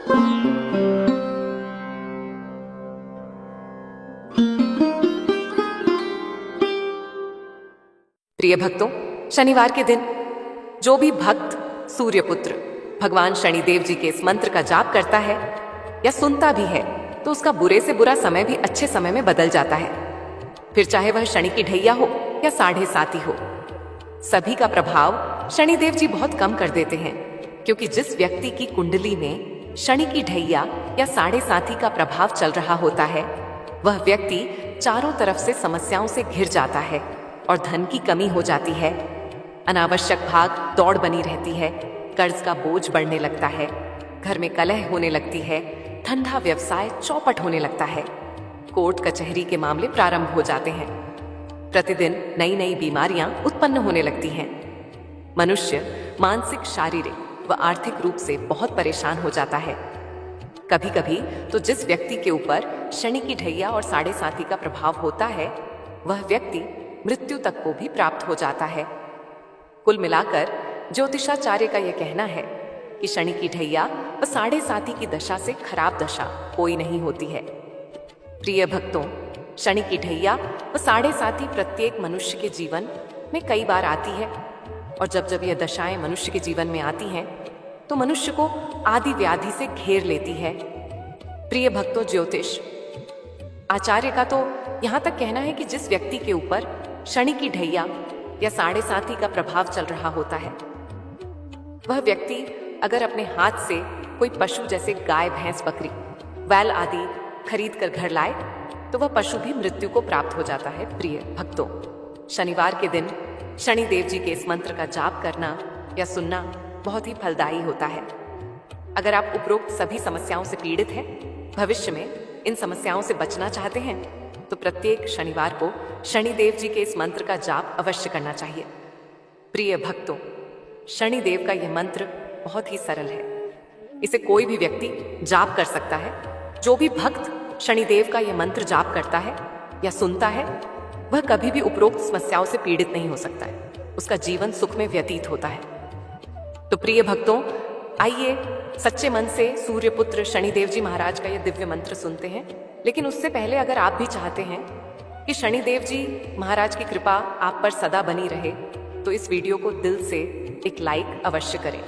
प्रिय भक्तों, शनिवार के दिन जो भी भक्त सूर्यपुत्र भगवान शनिदेव जी के इस मंत्र का जाप करता है या सुनता भी है तो उसका बुरे से बुरा समय भी अच्छे समय में बदल जाता है। फिर चाहे वह शनि की ढैया हो या साढ़े साती हो, सभी का प्रभाव शनिदेव जी बहुत कम कर देते हैं, क्योंकि जिस व्यक्ति की कुंडली में शनि की ढैया या साढ़े साती का प्रभाव चल रहा होता है, वह व्यक्ति चारों तरफ से समस्याओं से घिर जाता है और धन की कमी हो जाती है। अनावश्यक भाग दौड़ बनी रहती है, कर्ज का बोझ बढ़ने लगता है, घर में कलह होने लगती है, धंधा व्यवसाय चौपट होने लगता है, कोर्ट कचहरी के मामले प्रारंभ हो जाते हैं, प्रतिदिन नई नई बीमारियां उत्पन्न होने लगती हैं। मनुष्य मानसिक, शारीरिक व आर्थिक रूप से बहुत परेशान हो जाता है। कभी कभी तो जिस व्यक्ति के ऊपर शनि की ढैया और साढ़े साती का प्रभाव होता है, वह व्यक्ति मृत्यु तक को भी प्राप्त हो जाता है। कुल मिलाकर ज्योतिषाचार्य का यह कहना है कि शनि की ढैया व साढ़े साती की दशा से खराब दशा कोई नहीं होती है। प्रिय भक्तों, शनि की ढैया व साढ़े साती प्रत्येक मनुष्य के जीवन में कई बार आती है, और जब जब यह दशाएं मनुष्य के जीवन में आती हैं तो मनुष्य को आदि व्याधि से घेर लेती है। प्रिय भक्तों, ज्योतिष आचार्य का तो यहाँ तक कहना है कि जिस व्यक्ति के ऊपर शनि की ढैया या साढ़े साती का प्रभाव चल रहा होता है, वह व्यक्ति अगर अपने हाथ से कोई पशु जैसे गाय, भैंस, बकरी, बैल आदि खरीद कर घर लाए तो वह पशु भी मृत्यु को प्राप्त हो जाता है। प्रिय भक्तों, शनिवार के दिन शनिदेव जी के इस मंत्र का जाप करना या सुनना बहुत ही फलदायी होता है। अगर आप उपरोक्त सभी समस्याओं से पीड़ित हैं, भविष्य में इन समस्याओं से बचना चाहते हैं, तो प्रत्येक शनिवार को शनिदेव जी के इस मंत्र का जाप अवश्य करना चाहिए। प्रिय भक्तों, शनिदेव का यह मंत्र बहुत ही सरल है, इसे कोई भी व्यक्ति जाप कर सकता है। जो भी भक्त शनिदेव का यह मंत्र जाप करता है या सुनता है, वह कभी भी उपरोक्त समस्याओं से पीड़ित नहीं हो सकता है, उसका जीवन सुख में व्यतीत होता है। तो प्रिय भक्तों, आइए सच्चे मन से सूर्यपुत्र शनिदेव जी महाराज का यह दिव्य मंत्र सुनते हैं। लेकिन उससे पहले अगर आप भी चाहते हैं कि शनिदेव जी महाराज की कृपा आप पर सदा बनी रहे, तो इस वीडियो को दिल से एक लाइक अवश्य करें,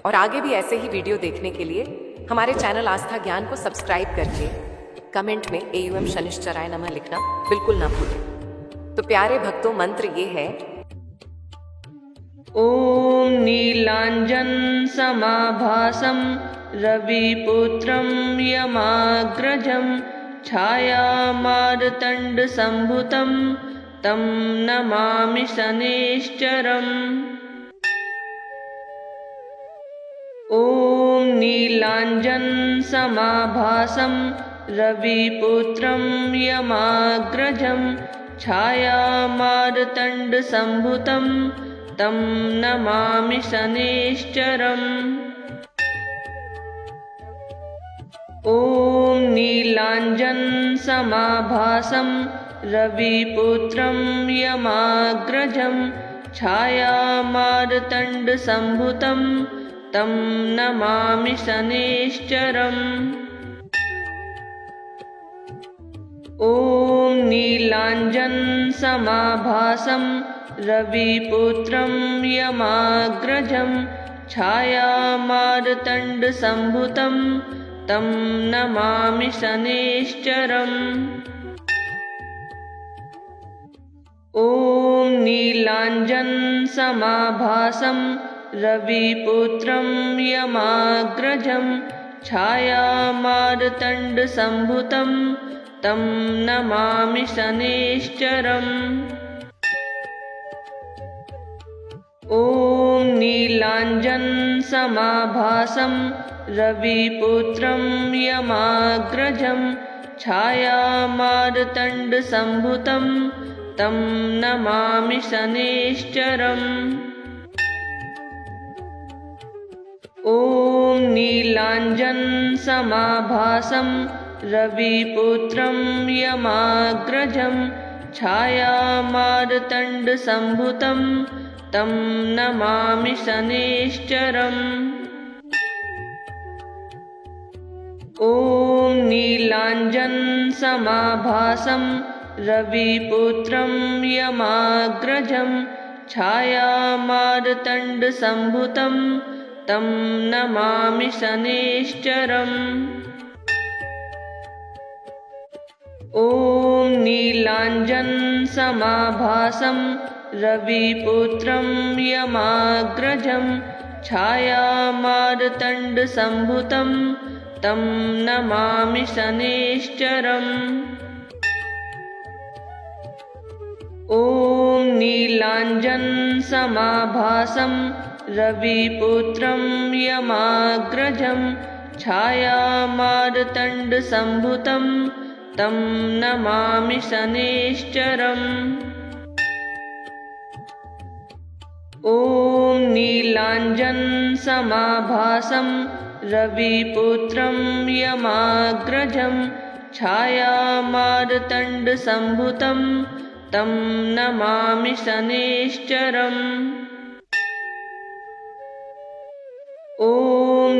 और आगे भी ऐसे ही वीडियो देखने के लिए हमारे चैनल आस्था ज्ञान को सब्सक्राइब करके कमेंट में एयूएम शनिश्चराय नमः लिखना बिल्कुल ना भूलें। तो प्यारे भक्तों, मंत्र ये है: ओम नीलांजन समाभासम रविपुत्रं यमाग्रजं छायामार्तण्ड संभुतं तं नमामि शनैश्चरम्। ओम नीलांजन समाभासं रविपुत्रं यमाग्रजं छायामार्तण्ड संभुतं तं नमामि शनैश्चरम्। ओम नीलांजन समाभासं रविपुत्रं यमाग्रजं छायामार्तण्ड संभुतं तं नमामि शनैश्चरम्। ओम नीलांजन समाभासं रविपुत्रं यमाग्रजं छायामार्तण्ड संभुतं तं नमामि शनैश्चरम्। ओम नीलांजन समाभासं रविपुत्रं यमाग्रजं छायामार्तण्ड संभुतं तं नमामि शनैश्चरम्। ओम नीलांजन समाभासं रविपुत्रं यमाग्रजं छायामार्तण्ड संभुतं तं नमामि शनैश्चरम्। ओम नीलांजन समाभासं रविपुत्रं यमाग्रजं छायामार्तण्ड संभुतं तं नमामि शनैश्चरम्। ॐ नीलाञ्जनसमाभासं रविपुत्रं यमाग्रजं छायामार्तण्डसम्भुतं तं नमामि शनैश्चरम्। ॐ नीलाञ्जनसमाभासं रविपुत्रं यमाग्रजं छायामार्तण्डसम्भुतं तं नमामि शनैश्चरम्। ॐ नीलाञ्जनसमाभासं रविपुत्रं यमाग्रजं छायामार्तण्डसम्भुतं तं नमामि शनैश्चरम्। ॐ नीलाञ्जनसमाभासं रविपुत्रं यमाग्रजं छायामार्तण्डसम्भुतं तं नमामि शनैश्चरम्। ॐ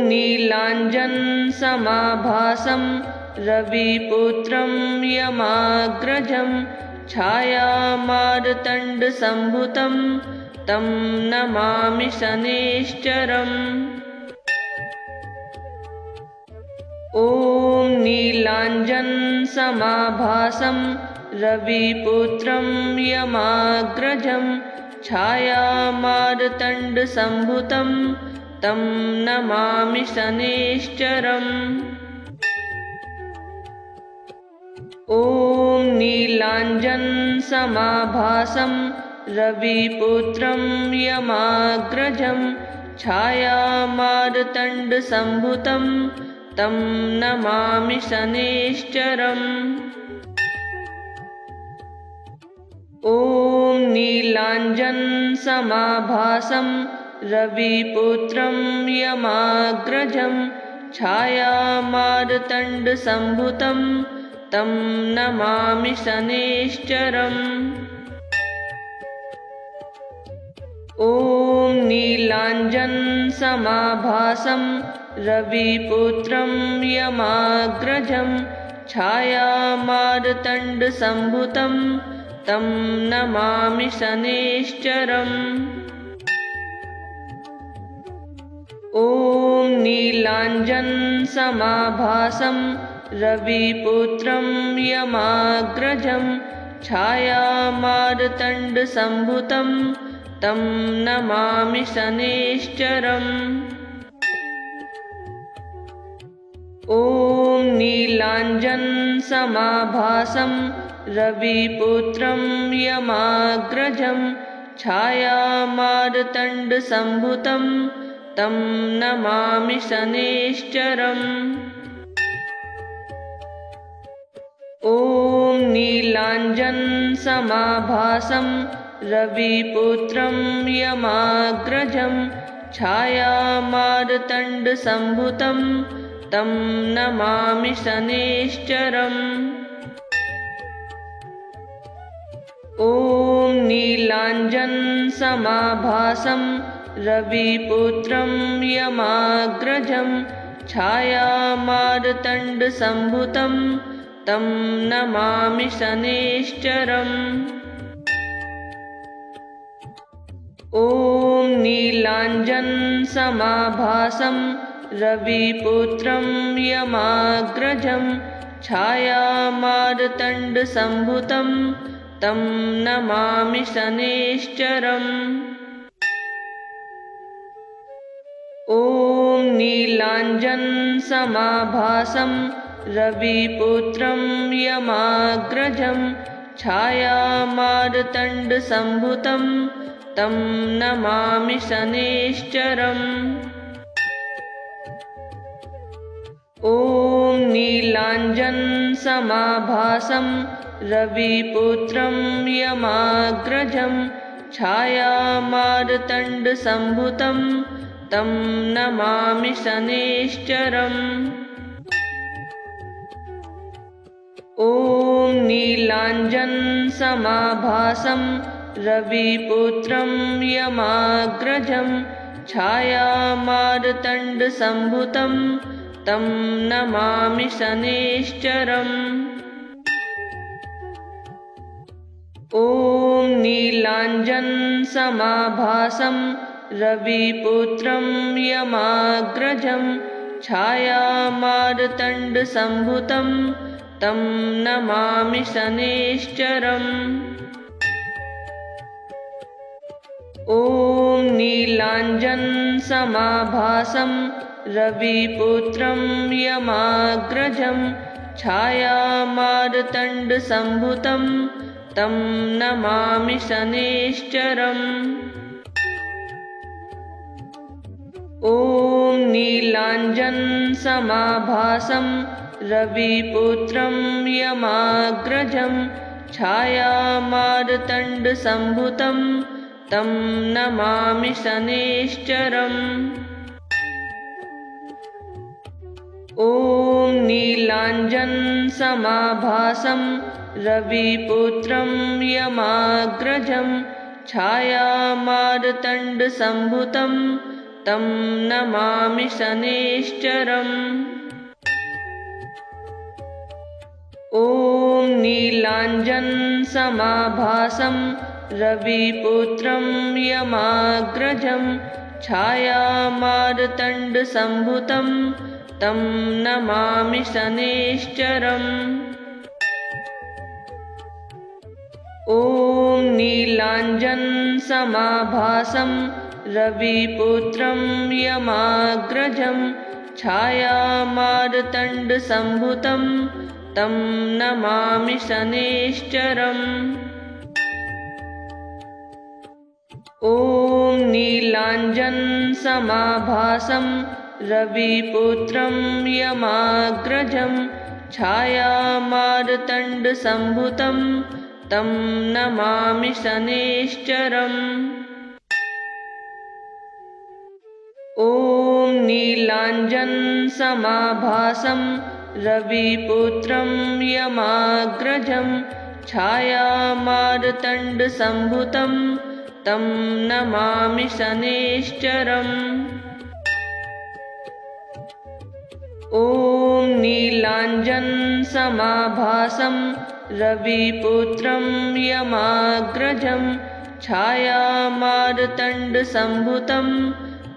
नीलाञ्जनसमाभासं रविपुत्रं यमाग्रजं छायामार्तण्डसम्भुतं तं नमामि शनैश्चरम्। ॐ नीलाञ्जनसमाभासं रविपुत्रं यमाग्रजं छायामार्तण्डसम्भुतं तं नमामि शनैश्चरम्। ॐ नीलाञ्जनसमाभासं रविपुत्रं यमाग्रजं छायामार्तण्डसम्भुतं तं नमामि शनैश्चरम्। ॐ नीलाञ्जनसमाभासं रविपुत्रं यमाग्रजं छायामार्तण्डसम्भुतं तं नमामि शनैश्चरम्। ॐ नीलाञ्जनसमाभासं रविपुत्रं यमाग्रजं छायामार्तण्डसम्भुतं तं नमामि शनैश्चरम्। ॐ नीलाञ्जनसमाभासं रविपुत्रं यमाग्रजं छायामार्तण्डसम्भुतं तं नमामि शनैश्चरम्। ॐ नीलाञ्जनसमाभासं रविपुत्रं यमाग्रजं छायामार्तण्डसम्भुतं तं नमामि शनैश्चरम्। ॐ नीलाञ्जनसमाभासं रविपुत्रं यमाग्रजं छायामार्तण्डसम्भुतं तं नमामि शनैश्चरम्। ॐ नीलाञ्जनसमाभासं रविपुत्रं यमाग्रजं छायामार्तण्डसम्भुतं तं नमामि शनैश्चरम्। ॐ नीलाञ्जनसमाभासं रविपुत्रं यमाग्रजं छायामार्तण्डसम्भुतं तं नमामि शनैश्चरम्। ॐ नीलाञ्जनसमाभासं रविपुत्रं यमाग्रजं छायामार्तण्डसम्भुतं तं नमामि शनैश्चरम्। ॐ नीलाञ्जनसमाभासं रविपुत्रं यमाग्रजं छायामार्तण्डसम्भुतं तं नमामि शनैश्चरम्। ॐ नीलाञ्जनसमाभासं रविपुत्रं यमाग्रजं छायामार्तण्डसम्भुतं तं नमामि शनैश्चरम्। ॐ नीलाञ्जनसमाभासं रविपुत्रं यमाग्रजं छायामार्तण्डसम्भुतं तं नमामि शनैश्चरम्। ॐ नीलाञ्जनसमाभासं रविपुत्रं यमाग्रजं छायामार्तण्डसम्भुतं तं नमामि शनैश्चरम्। ॐ नीलाञ्जनसमाभासं रविपुत्रं यमाग्रजं छायामार्तण्डसम्भुतं तं नमामि शनैश्चरम्। ॐ नीलाञ्जनसमाभासं रविपुत्रं यमाग्रजं छायामार्तण्डसम्भुतं तं नमामि शनैश्चरम्। ॐ नीलाञ्जनसमाभासं रविपुत्रं यमाग्रजं छायामार्तण्डसम्भुतं तं नमामि शनैश्चरम्। ॐ नीलाञ्जनसमाभासं रविपुत्रं यमाग्रजं छायामार्तण्डसम्भुतं तं नमामि शनैश्चरम्। ॐ नीलाञ्जनसमाभासं रविपुत्रं यमाग्रजं छायामार्तण्डसम्भुतं तं नमामि शनैश्चरम्। ॐ नीलाञ्जनसमाभासं रविपुत्रं यमाग्रजं छायामार्तण्डसम्भुतं तं नमामि शनैश्चरम्। ॐ नीलाञ्जनसमाभासं रविपुत्रं यमाग्रजं छायामार्तण्डसम्भुतं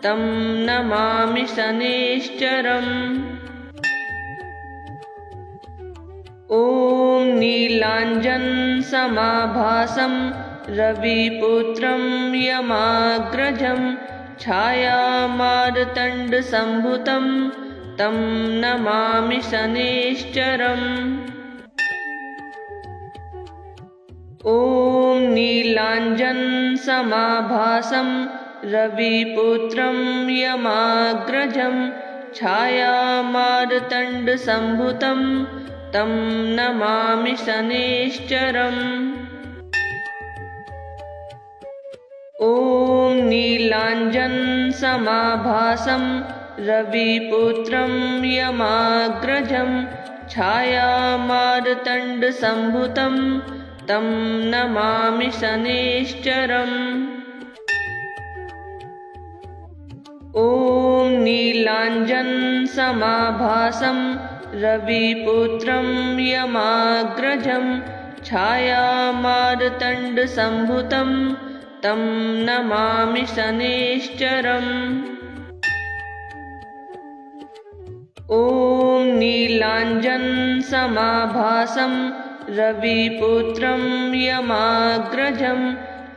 तं नमामि शनैश्चरम्। ॐ नीलाञ्जनसमाभासं रविपुत्रं यमाग्रजं छायामार्तण्डसम्भुतं तं नमामि शनैश्चरम्। ॐ नीलाञ्जनसमाभासं रविपुत्रं यमाग्रजं छायामार्तण्डसम्भुतं तं नमामि शनैश्चरम्। ॐ नीलाञ्जनसमाभासं रविपुत्रं यमाग्रजं छायामार्तण्डसम्भुतं तं नमामि शनैश्चरम्। ॐ नीलाञ्जनसमाभासं रविपुत्रं यमाग्रजं छायामार्तण्डसम्भुतं तं नमामि शनैश्चरम्। ॐ नीलाञ्जनसमाभासं रविपुत्रं यमाग्रजं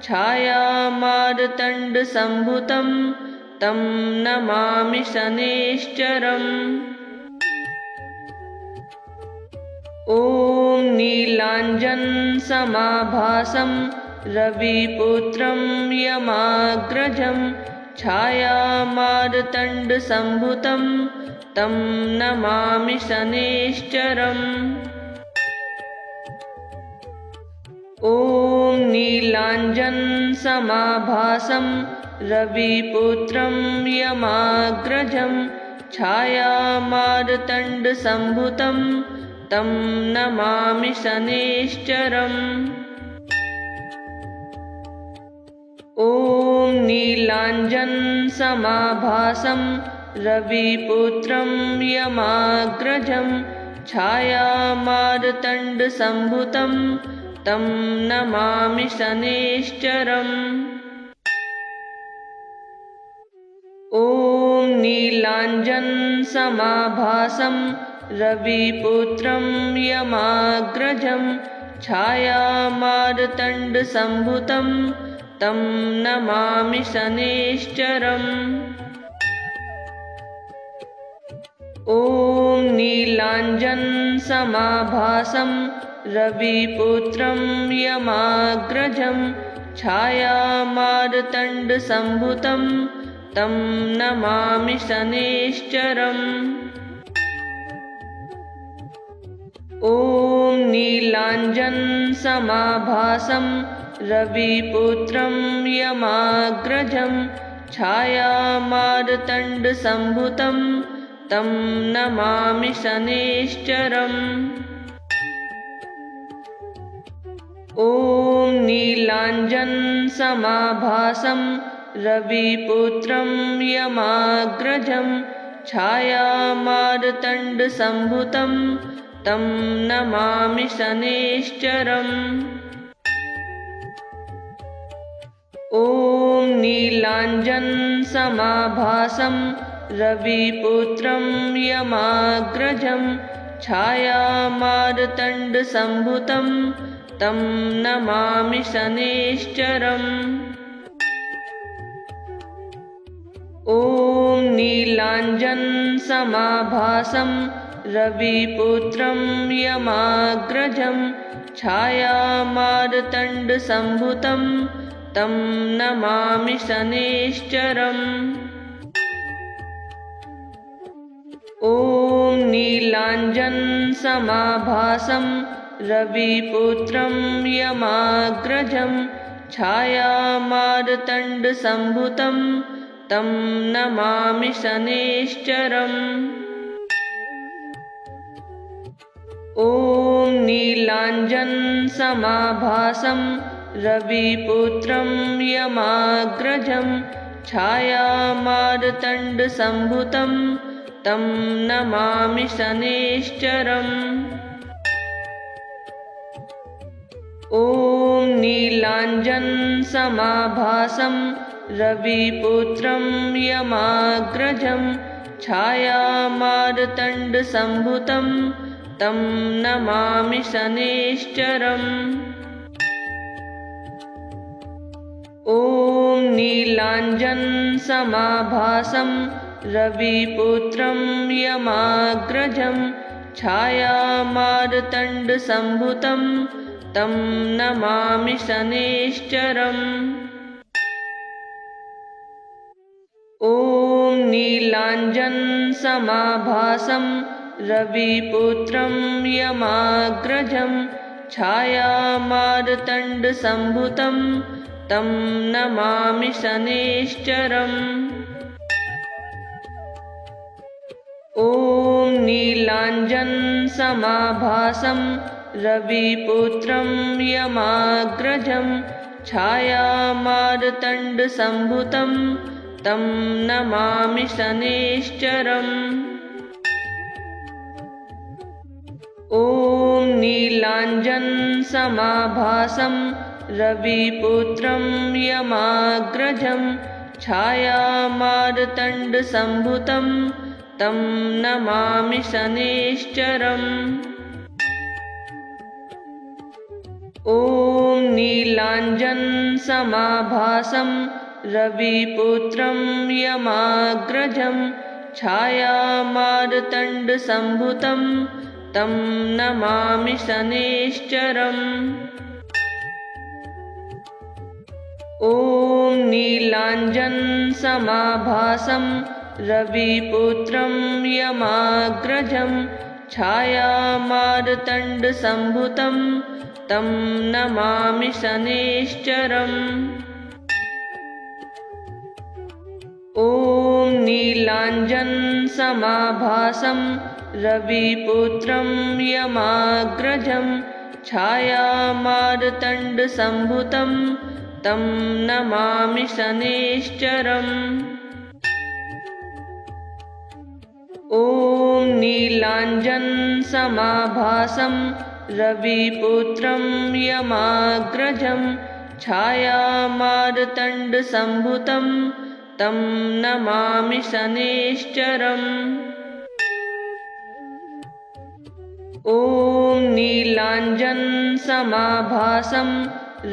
छायामार्तण्डसम्भुतं तं नमामि शनैश्चरम्। ॐ नीलाञ्जनसमाभासं रविपुत्रं यमाग्रजं छायामार्तण्डसम्भुतं तं नमामि शनैश्चरम्। ॐ नीलाञ्जनसमाभासं रविपुत्रं यमाग्रजं छायामार्तण्डसम्भुतं तं नमामि शनैश्चरम्। ॐ नीलाञ्जनसमाभासं रविपुत्रं यमाग्रजं छायामार्तण्डसम्भुतं तं नमामि शनैश्चरम्। ॐ नीलाञ्जनसमाभासं रविपुत्रं यमाग्रजं छायामार्तण्डसम्भुतं तं नमामि शनैश्चरम्। ॐ नीलाञ्जनसमाभासं रविपुत्रं यमाग्रजं छायामार्तण्डसम्भुतं तं नमामि शनैश्चरम्। ॐ नीलाञ्जनसमाभासं रविपुत्रं यमाग्रजं छायामार्तण्डसम्भुतं तं नमामि शनैश्चरम्। ॐ नीलाञ्जनसमाभासं रविपुत्रं यमाग्रजं छायामार्तण्डसम्भुतं तं नमामि शनैश्चरम्। ॐ नीलाञ्जनसमाभासं रविपुत्रं यमाग्रजं छायामार्तण्डसम्भुतं तं नमामि शनैश्चरम्। ॐ नीलाञ्जनसमाभासं रविपुत्रं यमाग्रजं छायामार्तण्डसम्भुतं तं नमामि शनैश्चरम्। ॐ नीलाञ्जनसमाभासं रविपुत्रं यमाग्रजं छायामार्तण्डसम्भुतं तं नमामि शनैश्चरम्। ॐ नीलाञ्जनसमाभासं रविपुत्रं यमाग्रजं छायामार्तण्डसम्भुतं तं नमामि शनैश्चरम्। ॐ नीलाञ्जनसमाभासं रविपुत्रं यमाग्रजं छायामार्तण्डसम्भुतं तं नमामि शनैश्चरम्। ॐ नीलाञ्जनसमाभासं रविपुत्रं यमाग्रजं छायामार्तण्डसम्भुतं तं नमामि शनैश्चरम्। ॐ नीलाञ्जनसमाभासं रविपुत्रं यमाग्रजं छायामार्तण्डसम्भुतं तं नमामि शनैश्चरम्। ॐ नीलाञ्जनसमाभासं रविपुत्रं यमाग्रजं छायामार्तण्डसम्भुतं तं नमामि शनैश्चरम्। ॐ नीलाञ्जनसमाभासं रविपुत्रं यमाग्रजं छायामार्तण्डसम्भुतं तं नमामि शनैश्चरम्। ॐ नीलाञ्जनसमाभासं रविपुत्रं यमाग्रजं छायामार्तण्डसम्भुतं तं नमामि शनैश्चरम्। ॐ नीलाञ्जनसमाभासं रविपुत्रं यमाग्रजं छायामार्तण्डसम्भुतं तं नमामि शनैश्चरम्। ॐ नीलाञ्जनसमाभासं रविपुत्रं यमाग्रजं छायामार्तण्डसम्भुतं तं नमामि शनैश्चरम्। नीलाञ्जनसमाभासं रविपुत्रं यमाग्रजं छायामार्तण्डसम्भुतं तं नमामि शनैश्चरम्। ॐ नीलाञ्जनसमाभासं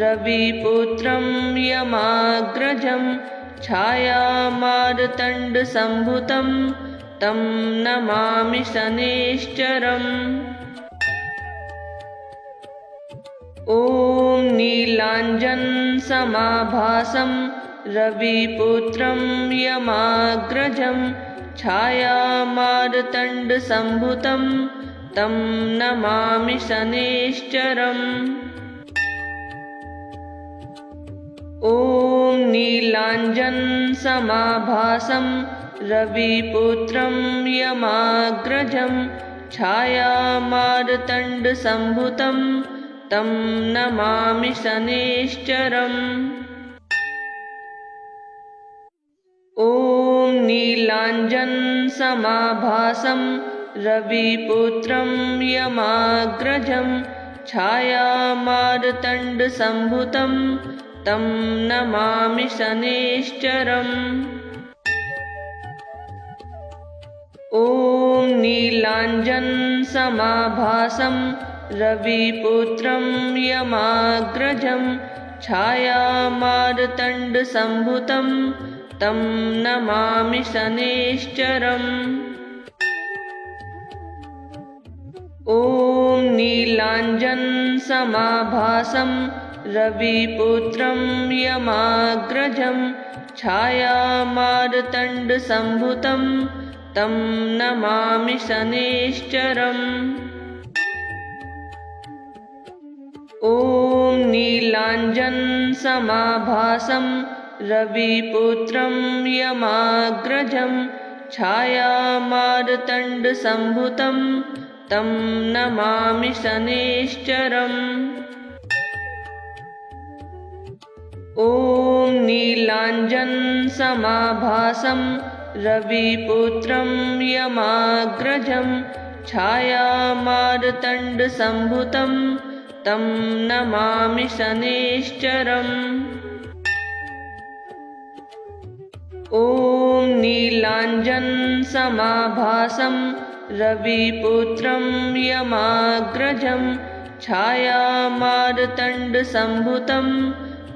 रविपुत्रं यमाग्रजं छायामार्तण्डसम्भुतं तं नमामि शनैश्चरम्। ॐ नीलाञ्जनसमाभासं रविपुत्रं यमाग्रजं छायामार्तण्डसम्भुतं तं नमामि शनैश्चरम्। ॐ नीलाञ्जनसमाभासं रविपुत्रं यमाग्रजं छायामार्तण्डसम्भुतं तं नमामि शनैश्चरम्। ॐ नीलाञ्जनसमाभासं रविपुत्रं यमाग्रजं छायामार्तण्डसम्भुतं तं नमामि शनैश्चरम्। ॐ नीलाञ्जनसमाभासं रविपुत्रं यमाग्रजं छायामार्तण्डसम्भुतं तं नमामि शनैश्चरम्। ॐ नीलाञ्जनसमाभासं रविपुत्रं यमाग्रजं छायामार्तण्डसम्भुतं तं नमामि शनैश्चरम्। ॐ नीलाञ्जनसमाभासं रविपुत्रं यमाग्रजं छायामार्तण्डसम्भुतं तं नमामि शनैश्चरम्। ॐ नीलाञ्जनसमाभासं रविपुत्रं यमाग्रजं छायामार्तण्डसम्भुतं तं नमामि शनैश्चरम्। ॐ नीलाञ्जनसमाभासं रविपुत्रं यमाग्रजं छायामार्तण्डसम्भुतं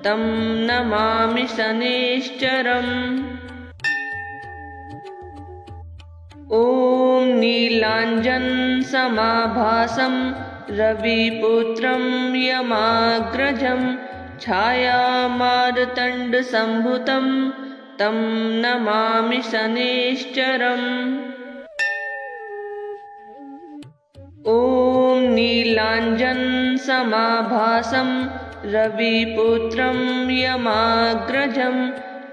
तं नमामि शनैश्चरम्। ॐ नीलाञ्जनसमाभासं रविपुत्रं यमाग्रजं छायामार्तण्डसम्भुतं तं नमामि शनैश्चरम्। ॐ नीलाञ्जनसमाभासं रविपुत्रं यमाग्रजं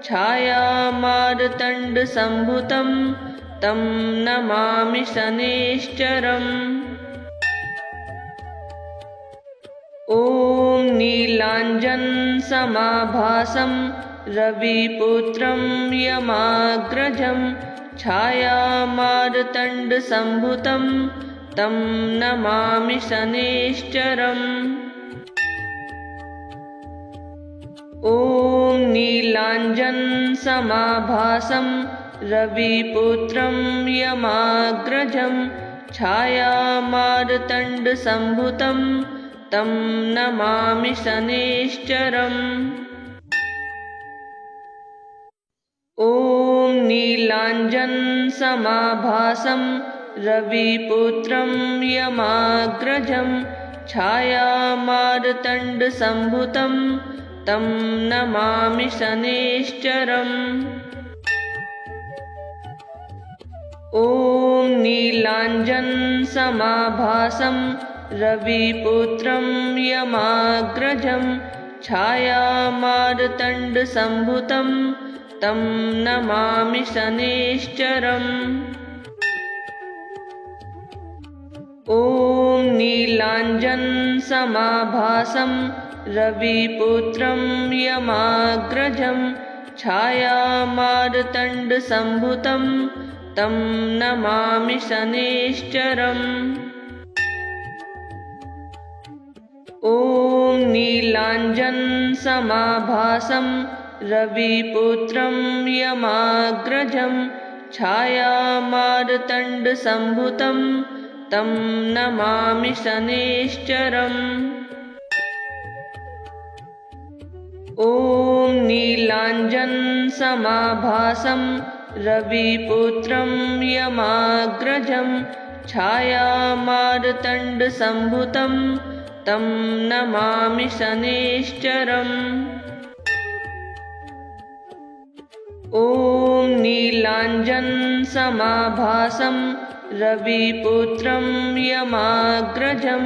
छायामार्तण्डसम्भुतं तं नमामि शनैश्चरम्। ॐ नीलाञ्जनसमाभासं रविपुत्रं यमाग्रजं छायामार्तण्डसम्भुतं तं नमामि शनैश्चरम्। ॐ नीलाञ्जनसमाभासं रविपुत्रं यमाग्रजं छायामार्तण्डसम्भुतं तं नमामि शनैश्चरम्। ॐ नीलाञ्जनसमाभासं रविपुत्रं यमाग्रजं छायामार्तण्डसम्भुतं तं नमामि शनैश्चरम्। ॐ नीलाञ्जनसमाभासं रविपुत्रं यमाग्रजं छायामार्तण्डसम्भुतं तं नमामि शनैश्चरम्। ॐ नीलाञ्जनसमाभासं रविपुत्रं यमाग्रजं छायामार्तण्डसम्भुतं तं नमामि शनैश्चरम्। ॐ नीलाञ्जनसमाभासं रविपुत्रं यमाग्रजं छायामार्तण्डसम्भुतं तं नमामि शनैश्चरम्। ॐ नीलाञ्जनसमाभासं रविपुत्रं यमाग्रजं छायामार्तण्डसम्भुतं तं नमामि शनैश्चरम्। ॐ नीलाञ्जनसमाभासं रविपुत्रं यमाग्रजं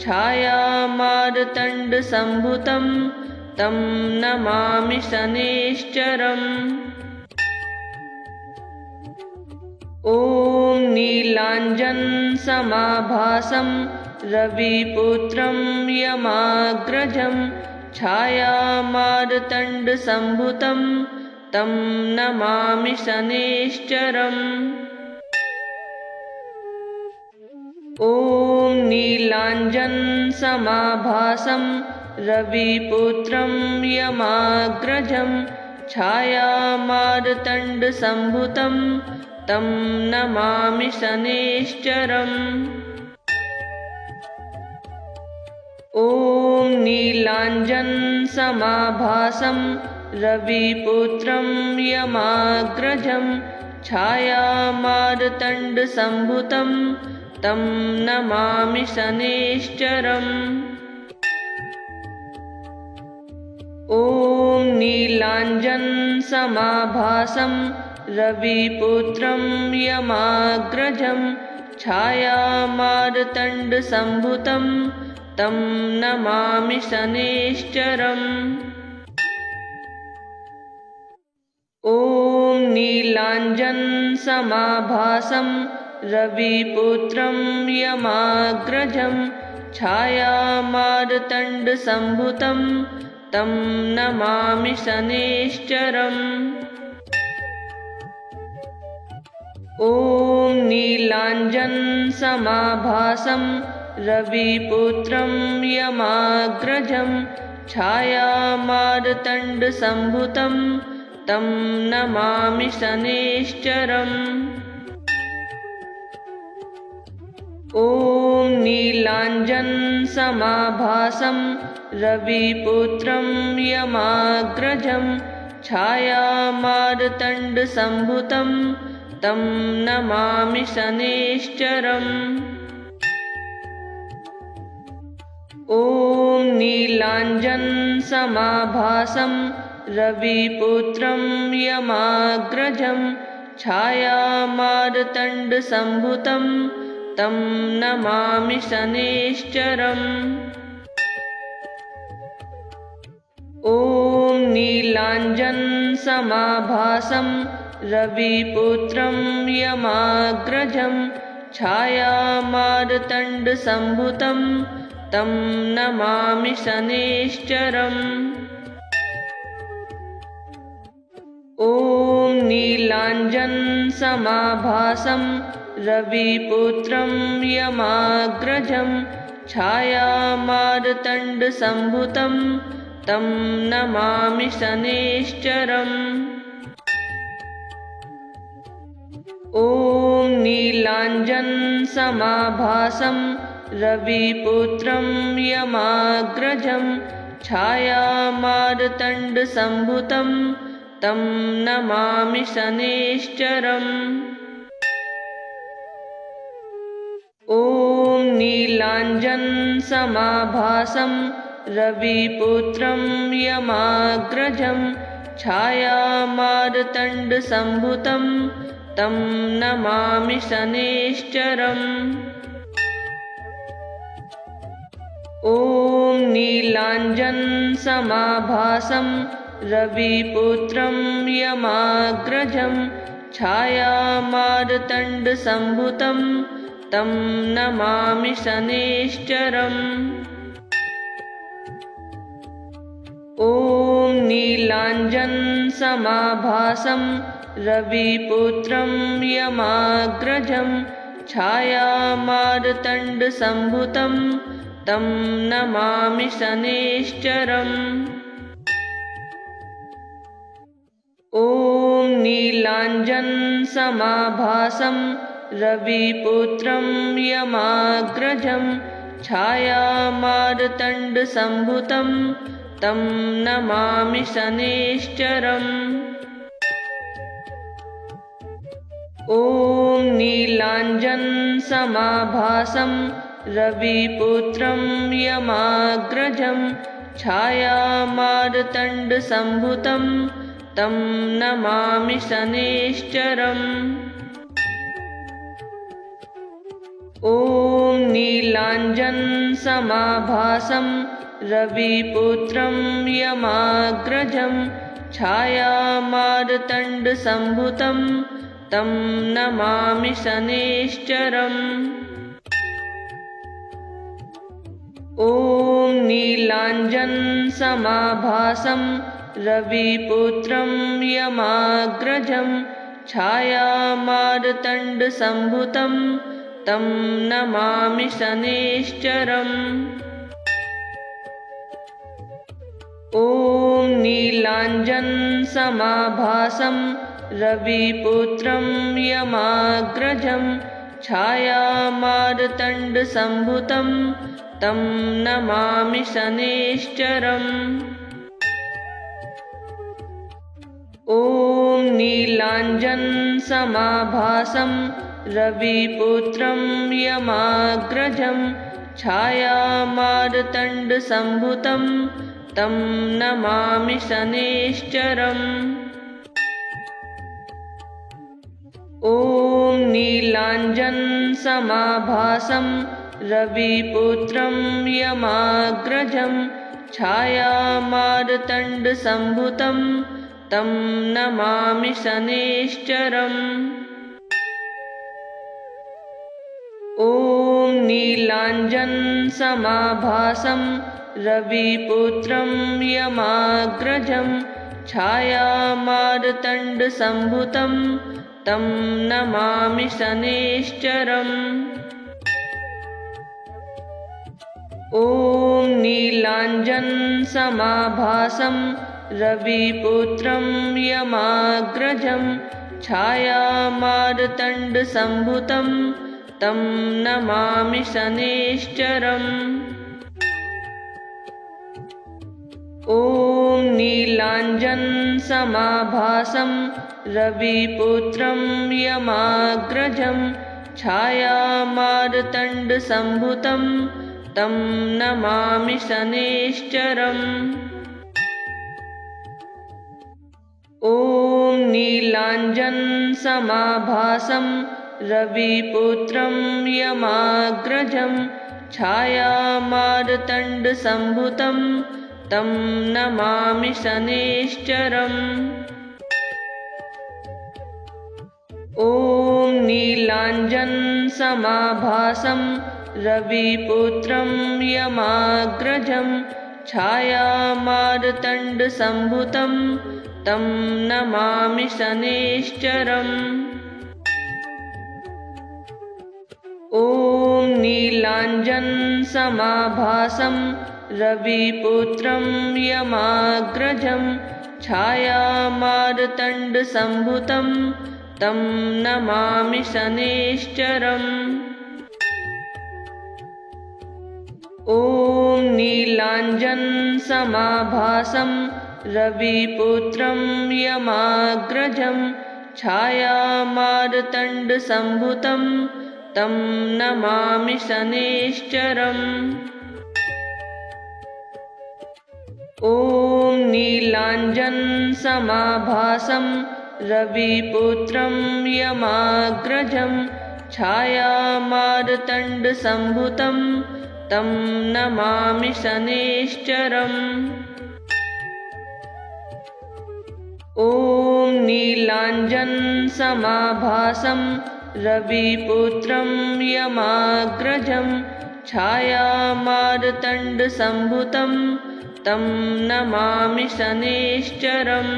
छायामार्तण्डसम्भुतं तं नमामि शनैश्चरम्। ॐ नीलाञ्जनसमाभासं रविपुत्रं यमाग्रजं छायामार्तण्डसम्भुतं तं नमामि शनैश्चरम्। ॐ नीलाञ्जनसमाभासं रविपुत्रं यमाग्रजं छायामार्तण्डसम्भुतं तं नमामि शनैश्चरम्। ॐ नीलाञ्जनसमाभासं रविपुत्रं यमाग्रजं छायामार्तण्डसम्भुतं तं नमामि शनैश्चरम्। ॐ नीलाञ्जनसमाभासं रविपुत्रं यमाग्रजं छायामार्तण्डसम्भुतं तं नमामि शनैश्चरम्। ॐ नीलाञ्जनसमाभासं रविपुत्रं यमाग्रजं छायामार्तण्डसम्भुतं तं नमामि शनैश्चरम्। ॐ नीलाञ्जनसमाभासं रविपुत्रं यमाग्रजं छायामार्तण्डसम्भुतं तं नमामि शनैश्चरम्। ॐ नीलाञ्जनसमाभासं रविपुत्रं यमाग्रजं छायामार्तण्डसम्भुतं तं नमामि शनैश्चरम्। ॐ नीलाञ्जनसमाभासं रविपुत्रं यमाग्रजं छायामार्तण्डसम्भुतं तं नमामि शनैश्चरम्। ॐ नीलाञ्जनसमाभासं रविपुत्रं यमाग्रजं छायामार्तण्डसम्भुतं तं नमामि शनैश्चरम्। ॐ नीलाञ्जनसमाभासं रविपुत्रं यमाग्रजं छायामार्तण्डसम्भुतं तं नमामि शनैश्चरम्। ॐ नीलाञ्जनसमाभासं रविपुत्रं यमाग्रजं छायामार्तण्डसम्भुतं तं नमामि शनैश्चरम्। ॐ नीलाञ्जनसमाभासं रविपुत्रं यमाग्रजं छायामार्तण्डसम्भुतं तं नमामि शनैश्चरम्। ॐ नीलाञ्जनसमाभासं रविपुत्रं यमाग्रजं छायामार्तण्डसम्भुतं तं नमामि शनैश्चरम्। ॐ नीलाञ्जनसमाभासं रविपुत्रं यमाग्रजं छायामार्तण्डसम्भुतं तं नमामि शनैश्चरम्। ॐ नीलाञ्जनसमाभासं रविपुत्रं यमाग्रजं छायामार्तण्डसम्भुतं तं नमामि शनैश्चरम्। ॐ नीलाञ्जनसमाभासं रविपुत्रं यमाग्रजं छायामार्तण्डसम्भुतं तं नमामि शनैश्चरम्। ॐ नीलाञ्जनसमाभासं रविपुत्रं यमाग्रजं छायामार्तण्डसम्भुतं तं नमामि शनैश्चरम्। ॐ नीलाञ्जनसमाभासं रविपुत्रं यमाग्रजं छायामार्तण्डसम्भुतं तं नमामि शनैश्चरम्। ॐ नीलाञ्जनसमाभासं रविपुत्रं यमाग्रजं छायामार्तण्डसम्भुतं तं नमामि शनैश्चरम्। ॐ नीलाञ्जनसमाभासं रविपुत्रं यमाग्रजं छायामार्तण्डसम्भुतं तं नमामि शनैश्चरम्। ॐ नीलाञ्जनसमाभासं रविपुत्रं यमाग्रजं छायामार्तण्डसम्भुतं तं नमामि शनैश्चरम्। ॐ नीलाञ्जनसमाभासं रविपुत्रं यमाग्रजं छायामार्तण्डसम्भुतं तं नमामि शनैश्चरम्। ॐ नीलाञ्जनसमाभासं रविपुत्रं यमाग्रजं छायामार्तण्डसम्भुतं तं नमामि शनैश्चरम्। ॐ नीलाञ्जनसमाभासं रविपुत्रं यमाग्रजं छायामार्तण्डसम्भुतं तं नमामि शनैश्चरम्। ॐ नीलाञ्जनसमाभासं रविपुत्रं यमाग्रजं छायामार्तण्डसम्भुतं तं नमामि शनैश्चरम्। ॐ नीलाञ्जनसमाभासं रविपुत्रं यमाग्रजं छायामार्तण्डसम्भुतं तं नमामि शनैश्चरम्। ॐ नीलाञ्जनसमाभासं रविपुत्रं यमाग्रजं छायामार्तण्डसम्भुतं तं नमामि शनैश्चरम्। ॐ नीलाञ्जनसमाभासं रविपुत्रं यमाग्रजं छायामार्तण्डसम्भुतं तं नमामि शनैश्चरम्। ॐ नीलाञ्जनसमाभासं रविपुत्रं यमाग्रजं छायामार्तण्डसम्भुतं तं नमामि शनैश्चरम्। ॐ नीलाञ्जनसमाभासं रविपुत्रं यमाग्रजं छायामार्तण्डसम्भुतं तं नमामि शनैश्चरम्।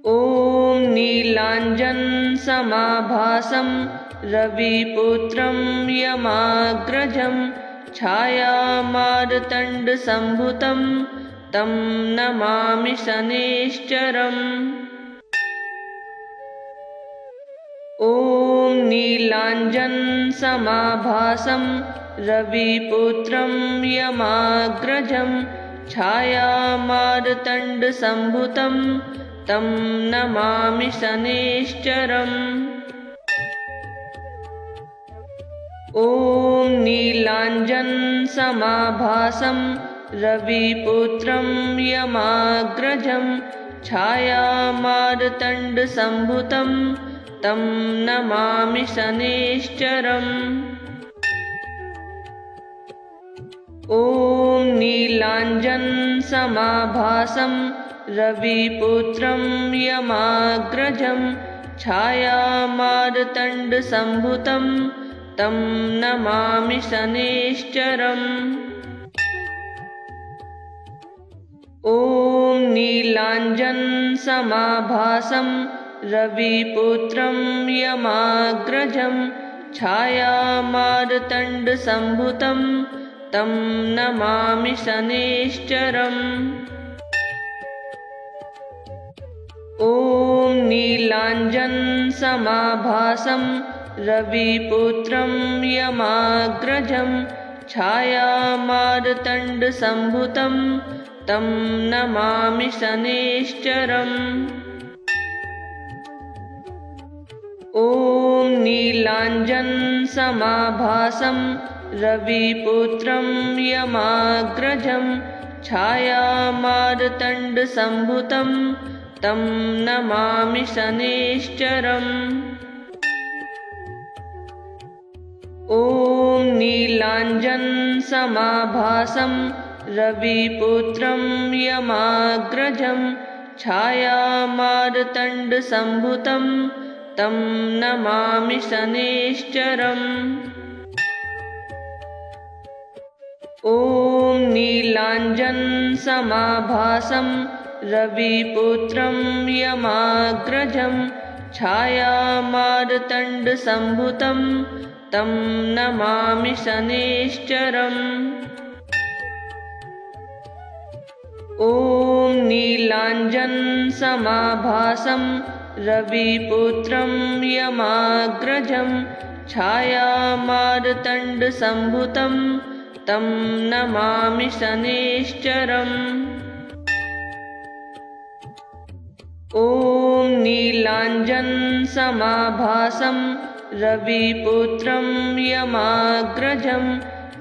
ॐ नीलाञ्जनसमाभासं रविपुत्रं यमाग्रजं छायामार्तण्डसम्भुतं तं नमामि शनैश्चरम्। ॐ नीलाञ्जनसमाभासं रविपुत्रं यमाग्रजं छायामार्तण्डसम्भुतं तं नमामि शनैश्चरम्। ॐ नीलाञ्जनसमाभासं रविपुत्रं यमाग्रजं छायामार्तण्डसम्भुतं तं नमामि शनैश्चरम्। ॐ नीलाञ्जनसमाभासं रविपुत्रं यमाग्रजं छायामार्तण्डसम्भुतं तं नमामि शनैश्चरम्। ॐ नीलाञ्जनसमाभासं रविपुत्रं यमाग्रजं छायामार्तण्डसम्भुतं तं नमामि शनैश्चरम्। ॐ नीलाञ्जनसमाभासं रविपुत्रं यमाग्रजं छायामार्तण्डसम्भुतं तं नमामि शनैश्चरम्। ॐ नीलाञ्जनसमाभासं रविपुत्रं यमाग्रजं छायामार्तण्डसम्भुतं तं नमामि शनैश्चरम्। ॐ नीलाञ्जनसमाभासं रविपुत्रं यमाग्रजं छायामार्तण्डसम्भुतं तं नमामि शनैश्चरम्। ॐ नीलाञ्जनसमाभासं रविपुत्रं यमाग्रजं छायामार्तण्डसम्भुतं तं नमामि शनैश्चरम्। ॐ नीलाञ्जनसमाभासं रविपुत्रं यमाग्रजं छायामार्तण्डसम्भुतं तं नमामि शनैश्चरम्। ॐ नीलाञ्जनसमाभासं रविपुत्रं यमाग्रजं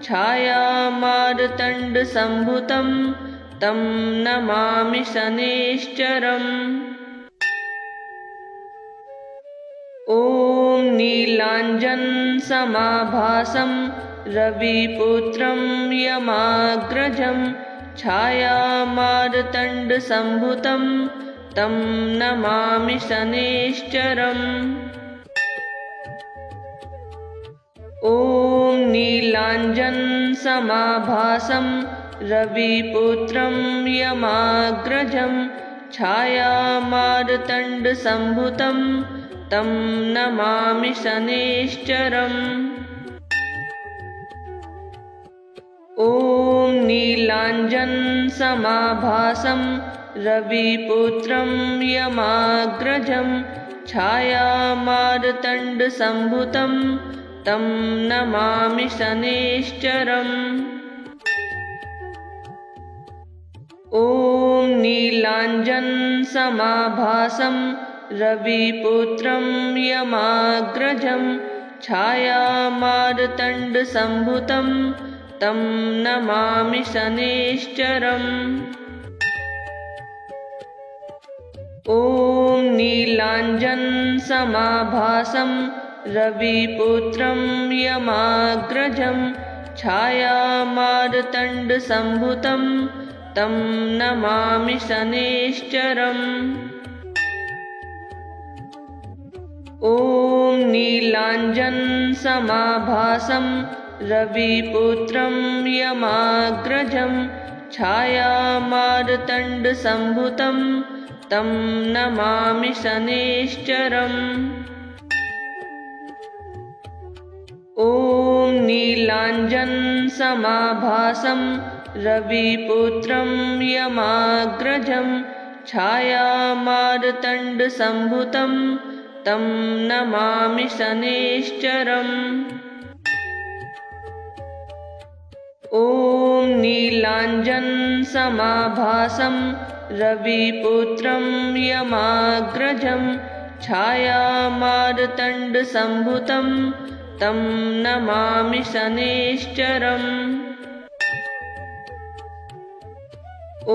छायामार्तण्डसम्भुतं तं नमामि शनैश्चरम्। ॐ नीलाञ्जनसमाभासं रविपुत्रं यमाग्रजं छायामार्तण्डसम्भुतं तं नमामि शनैश्चरम्। ॐ नीलाञ्जनसमाभासं रविपुत्रं यमाग्रजं छायामार्तण्डसम्भुतं तं नमामि शनैश्चरम्। ॐ नीलाञ्जनसमाभासं रविपुत्रं यमाग्रजं छायामार्तण्डसम्भुतं तं नमामि शनैश्चरम्। ॐ नीलाञ्जनसमाभासं रविपुत्रं यमाग्रजं छायामार्तण्डसम्भुतं तं नमामि शनैश्चरम्। ॐ नीलाञ्जनसमाभासं रविपुत्रं यमाग्रजं छायामार्तण्डसम्भुतं तं नमामि शनैश्चरम्। ॐ नीलाञ्जनसमाभासं रविपुत्रं यमाग्रजं छायामार्तण्डसम्भुतं तं नमामि शनैश्चरम्। ॐ नीलाञ्जनसमाभासं रविपुत्रं यमाग्रजं छायामार्तण्डसम्भुतं तं नमामि शनैश्चरम्। ॐ नीलाञ्जनसमाभासं रविपुत्रं यमाग्रजं छायामार्तण्डसम्भुतं तं नमामि शनैश्चरम्।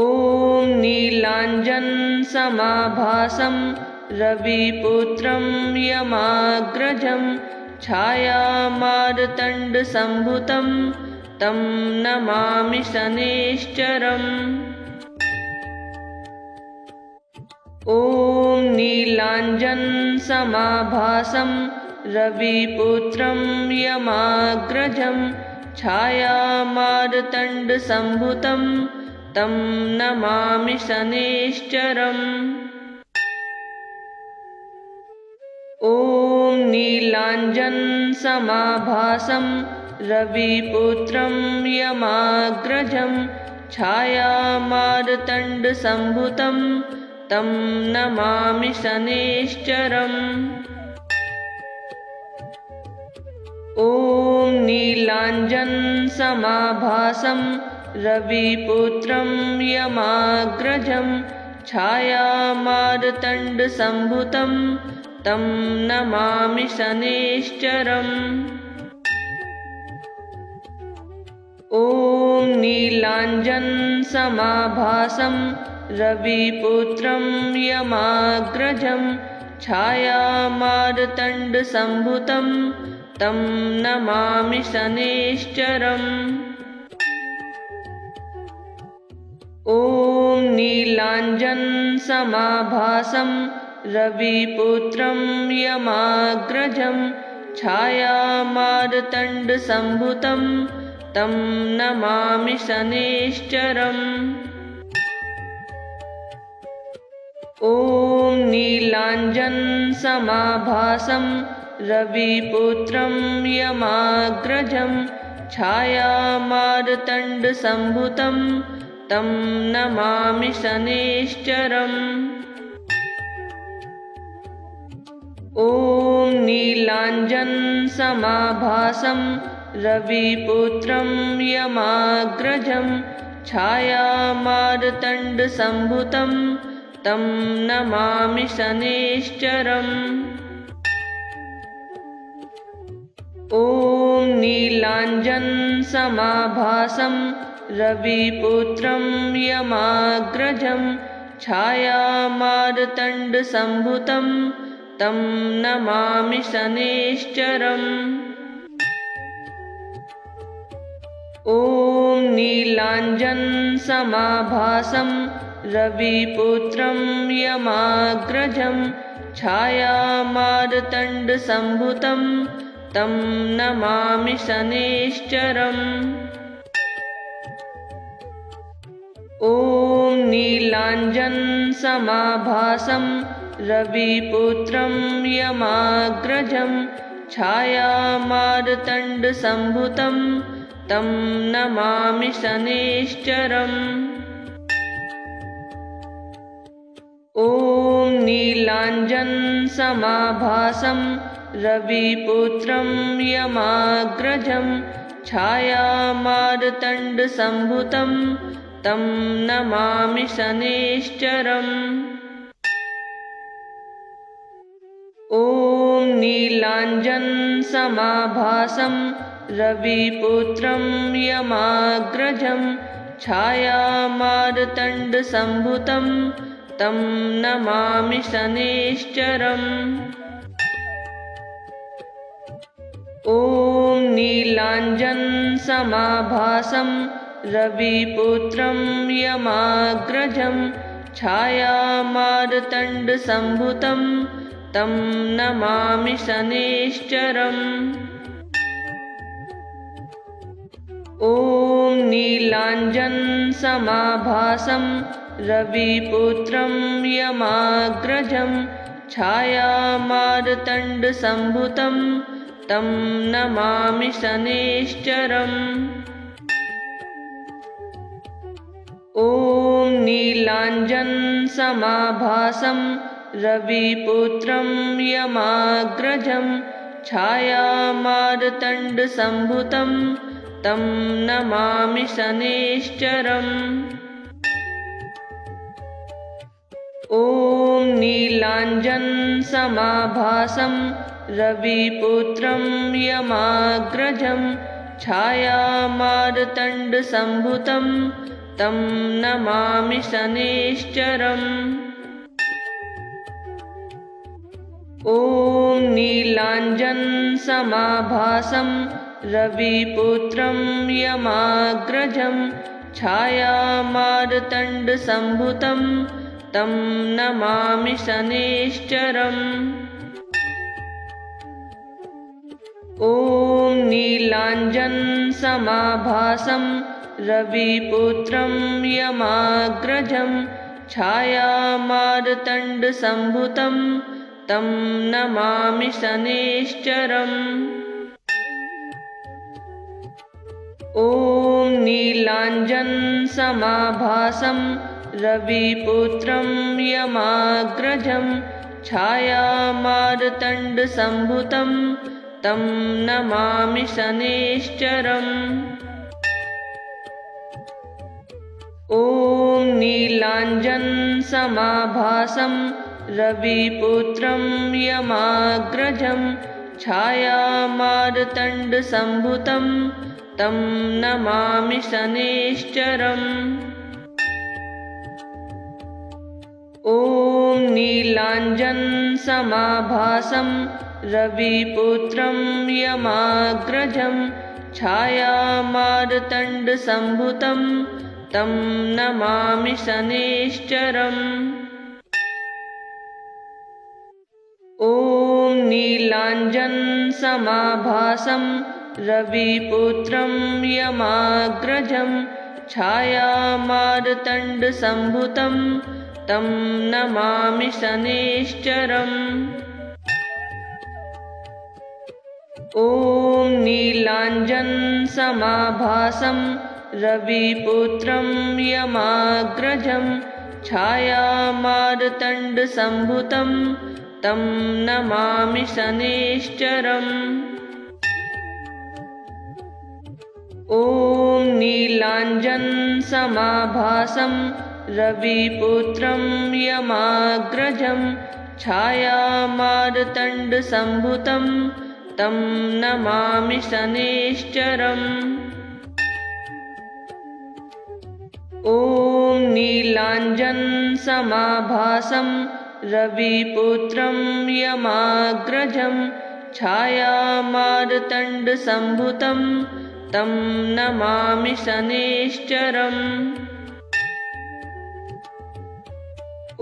ॐ नीलाञ्जनसमाभासं रविपुत्रं यमाग्रजं छायामार्तण्डसम्भुतं तं नमामि शनैश्चरम्। ॐ नीलाञ्जनसमाभासं रविपुत्रं यमाग्रजं छायामार्तण्डसम्भुतं तं नमामि शनैश्चरम्। ॐ नीलाञ्जनसमाभासं रविपुत्रं यमाग्रजं छायामार्तण्डसम्भुतं तं नमामि शनैश्चरम्। ॐ नीलाञ्जनसमाभासं रविपुत्रं यमाग्रजं छायामार्तण्डसम्भुतं तं नमामि शनैश्चरम्। ॐ नीलाञ्जनसमाभासं रविपुत्रं यमाग्रजं छायामार्तण्डसम्भुतं तं नमामि शनैश्चरम्। ॐ नीलाञ्जनसमाभासं रविपुत्रं यमाग्रजं छायामार्तण्डसम्भुतं तं नमामि शनैश्चरम्। ॐ नीलाञ्जनसमाभासं रविपुत्रं यमाग्रजं छायामार्तण्डसम्भुतं तं नमामि शनैश्चरम्। ॐ नीलाञ्जनसमाभासं रविपुत्रं यमाग्रजं छायामार्तण्डसम्भुतं तं नमामि शनैश्चरम्। ॐ नीलाञ्जनसमाभासं रविपुत्रं यमाग्रजं छायामार्तण्डसम्भुतं तं नमामि शनैश्चरम्। ॐ नीलाञ्जनसमाभासं रविपुत्रं यमाग्रजं छायामार्तण्डसम्भुतं तं नमामि शनैश्चरम्। ॐ नीलाञ्जनसमाभासं रविपुत्रं यमाग्रजं छायामार्तण्डसम्भुतं तं नमामि शनैश्चरम्। ॐ नीलाञ्जनसमाभासं रविपुत्रं यमाग्रजं छायामार्तण्डसम्भुतं तं नमामि शनैश्चरम्। ॐ नीलाञ्जनसमाभासं रविपुत्रं यमाग्रजं छायामार्तण्डसम्भुतं तं नमामि शनैश्चरम्। ॐ नीलाञ्जनसमाभासं रविपुत्रं यमाग्रजं छायामार्तण्डसम्भुतं तं नमामि शनैश्चरम्। ॐ नीलाञ्जनसमाभासं रविपुत्रं यमाग्रजं छायामार्तण्डसम्भुतं तं नमामि शनैश्चरम्। ॐ नीलाञ्जनसमाभासं रविपुत्रं यमाग्रजं छायामार्तण्डसम्भुतं तं नमामि शनैश्चरम्। ॐ नीलाञ्जनसमाभासं रविपुत्रं यमाग्रजं छायामार्तण्डसम्भुतं तं नमामि शनैश्चरम्। ॐ नीलाञ्जनसमाभासं रविपुत्रं यमाग्रजं छायामार्तण्डसम्भुतं तं नमामि शनैश्चरम्। ॐ नीलाञ्जनसमाभासं रविपुत्रं यमाग्रजं छायामार्तण्डसम्भुतं तं नमामि शनैश्चरम्। ॐ नीलाञ्जनसमाभासं रविपुत्रं यमाग्रजं छायामार्तण्डसम्भुतं तं नमामि शनैश्चरम्। ॐ नीलाञ्जनसमाभासं रविपुत्रं यमाग्रजं छायामार्तण्डसम्भुतं तं नमामि शनैश्चरम्। ॐ नीलाञ्जनसमाभासं रविपुत्रं यमाग्रजं छायामार्तण्डसम्भुतं तं नमामि शनैश्चरम्। ॐ नीलाञ्जनसमाभासं रविपुत्रं यमाग्रजं छायामार्तण्डसम्भुतं तं नमामि शनैश्चरम्। ॐ नीलाञ्जनसमाभासं रविपुत्रं यमाग्रजं छायामार्तण्डसम्भुतं तं नमामि शनैश्चरम्। ॐ नीलाञ्जनसमाभासं रविपुत्रं यमाग्रजं छायामार्तण्डसम्भुतं तं नमामि शनैश्चरम्। ॐ नीलाञ्जनसमाभासं रविपुत्रं यमाग्रजं छायामार्तण्डसम्भुतं तं नमामि शनैश्चरम्।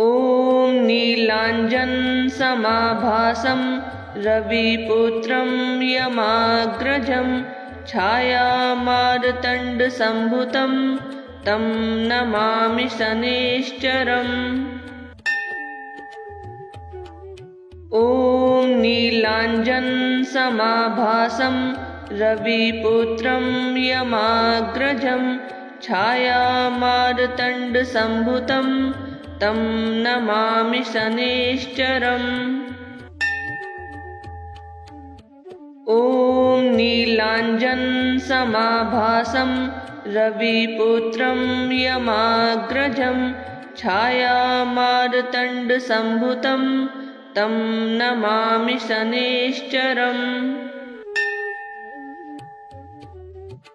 ॐ नीलाञ्जनसमाभासं रविपुत्रं यमाग्रजं छायामार्तण्डसम्भुतं तं नमामि शनैश्चरम्। ॐ नीलाञ्जनसमाभासं रविपुत्रं यमाग्रजं छायामार्तण्डसम्भुतं तं नमामि शनैश्चरम्। ॐ नीलाञ्जनसमाभासं रविपुत्रं यमाग्रजं छायामार्तण्डसम्भुतं तं नमामि शनैश्चरम्।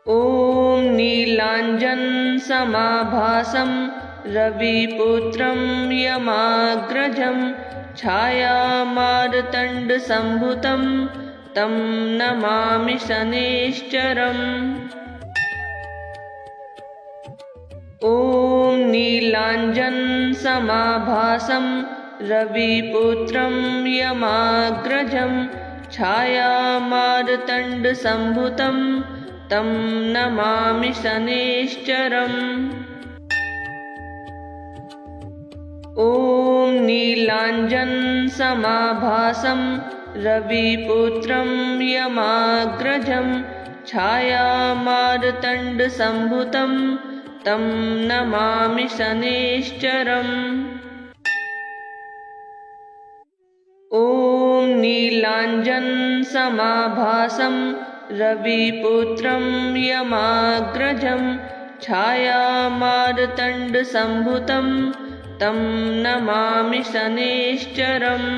ॐ नीलाञ्जनसमाभासं रविपुत्रं यमाग्रजं छायामार्तण्डसम्भुतं तं नमामि शनैश्चरम्। ॐ नीलाञ्जनसमाभासं रविपुत्रं यमाग्रजं छायामार्तण्डसम्भुतं तं नमामि शनैश्चरम्। ॐ ॐ नीलाञ्जनसमाभासं रविपुत्रं यमाग्रजं छायामार्तण्डसम्भुतं तं नमामि शनैश्चरम्। ॐ नीलाञ्जनसमाभासं रविपुत्रं यमाग्रजं छायामार्तण्डसम्भुतं तं नमामि शनैश्चरम्।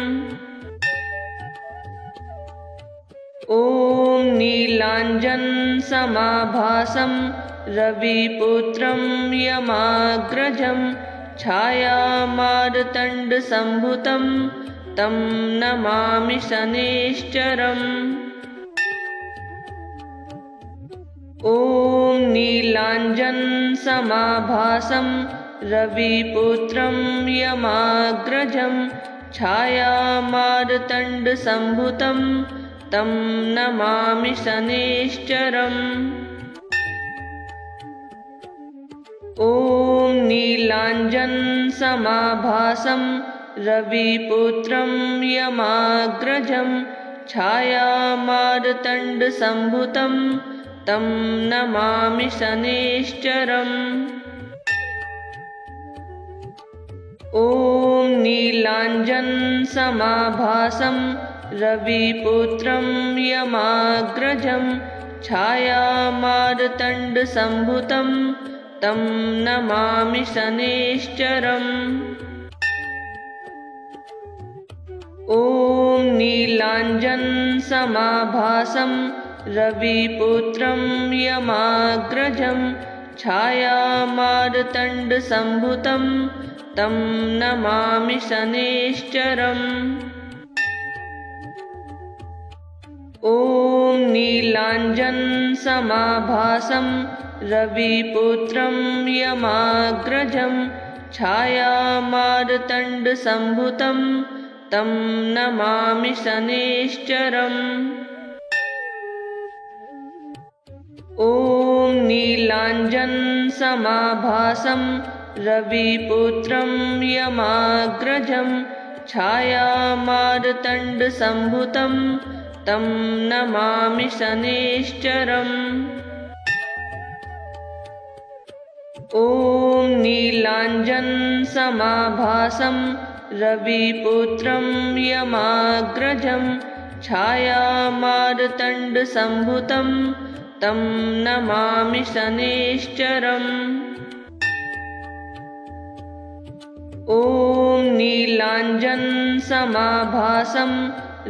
ॐ नीलाञ्जनसमाभासं रविपुत्रं यमाग्रजं छायामार्तण्डसम्भुतं तं नमामि शनैश्चरम्। ॐ नीलाञ्जनसमाभासं रविपुत्रं यमाग्रजं छायामार्तण्डसम्भुतं तं नमामि शनैश्चरम्। ॐ नीलाञ्जनसमाभासं रविपुत्रं यमाग्रजं छायामार्तण्डसम्भुतं तं नमामि शनैश्चरम्। ॐ नीलाञ्जनसमाभासं रविपुत्रं यमाग्रजं छायामार्तण्डसम्भुतं तं नमामि शनैश्चरम्। ॐ नीलाञ्जनसमाभासं रविपुत्रं यमाग्रजं छायामार्तण्डसम्भुतं तं नमामि शनैश्चरम्। ॐ नीलाञ्जनसमाभासं रविपुत्रं यमाग्रजं छायामार्तण्डसम्भुतं तं नमामि शनैश्चरम्। ॐ नीलाञ्जनसमाभासं रविपुत्रं यमाग्रजं छायामार्तण्डसम्भुतं तं नमामि शनैश्चरम्। ॐ नीलाञ्जनसमाभासं रविपुत्रं यमाग्रजं छायामार्तण्डसम्भुतं तं नमामि शनैश्चरम्। ॐ नीलाञ्जनसमाभासं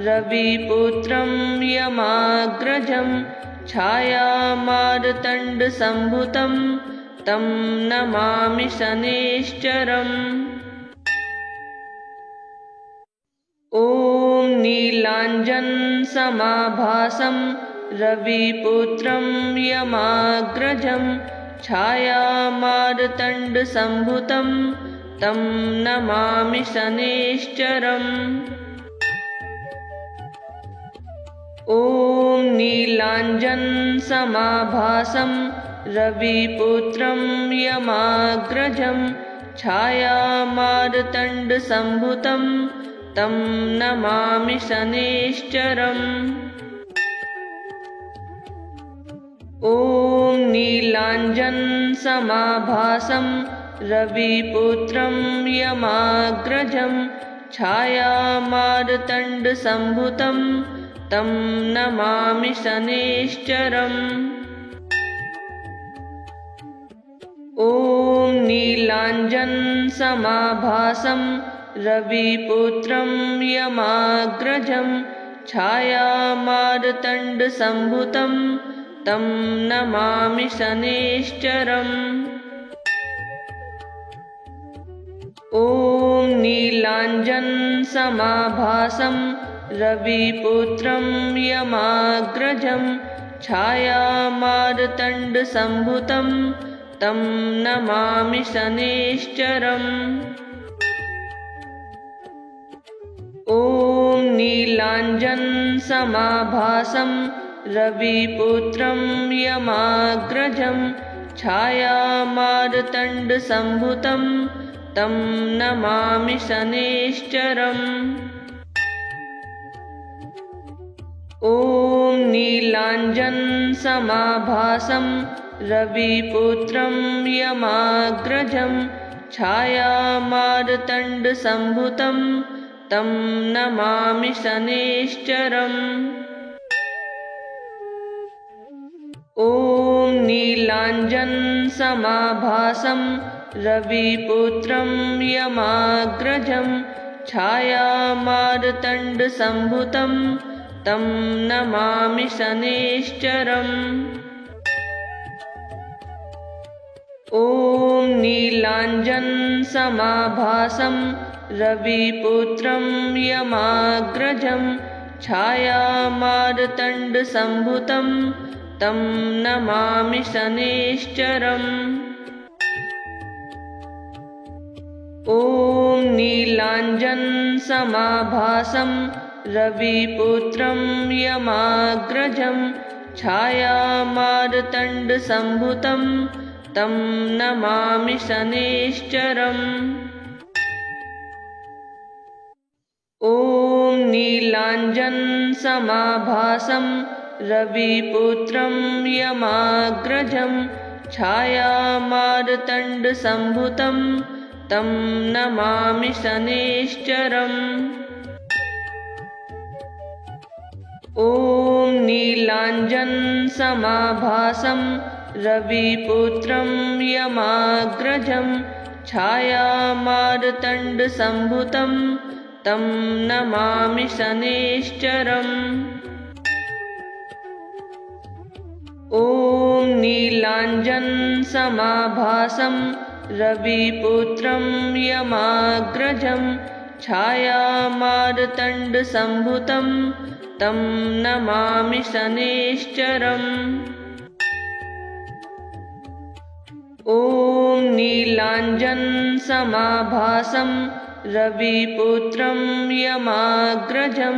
रविपुत्रं यमाग्रजं छायामार्तण्डसम्भुतं तं नमामि शनैश्चरम्। ॐ नीलाञ्जनसमाभासं रविपुत्रं यमाग्रजं छायामार्तण्डसम्भुतं तं नमामि शनैश्चरम्। ॐ नीलाञ्जनसमाभासं रविपुत्रं यमाग्रजं छायामार्तण्डसम्भुतं तं नमामि शनैश्चरम्। ॐ नीलाञ्जनसमाभासं रविपुत्रं यमाग्रजं छायामार्तण्डसम्भुतं तं नमामि शनैश्चरम्। ॐ नीलाञ्जनसमाभासं रविपुत्रं यमाग्रजं छायामार्तण्डसम्भुतं तं नमामि शनैश्चरम्। ॐ नीलाञ्जनसमाभासं रविपुत्रं यमाग्रजं छायामार्तण्डसम्भुतं तं नमामि शनैश्चरम्। ॐ नीलाञ्जनसमाभासं रविपुत्रं यमाग्रजं छायामार्तण्डसम्भुतं तं नमामि शनैश्चरम्। ॐ नीलाञ्जनसमाभासं रविपुत्रं यमाग्रजं छायामार्तण्डसम्भुतं तं नमामि शनैश्चरम्। ॐ नीलाञ्जनसमाभासं रविपुत्रं यमाग्रजं छायामार्तण्डसम्भुतं तं नमामि शनैश्चरम्। ॐ नीलाञ्जनसमाभासं रविपुत्रं यमाग्रजं छायामार्तण्डसम्भुतं तं नमामि शनैश्चरम्। ॐ नीलाञ्जनसमाभासं रविपुत्रं यमाग्रजं छायामार्तण्डसम्भुतं तं नमामि शनैश्चरम्। ॐ नीलाञ्जनसमाभासं रविपुत्रं यमाग्रजं छायामार्तण्डसम्भुतं तं नमामि शनैश्चरम्। ॐ नीलाञ्जनसमाभासं रविपुत्रं यमाग्रजं छायामार्तण्डसम्भुतं तं नमामि शनैश्चरम्। ॐ नीलाञ्जनसमाभासं रविपुत्रं यमाग्रजं छायामार्तण्डसम्भुतं तं नमामि शनैश्चरम्। ॐ नीलाञ्जनसमाभासं रविपुत्रं यमाग्रजं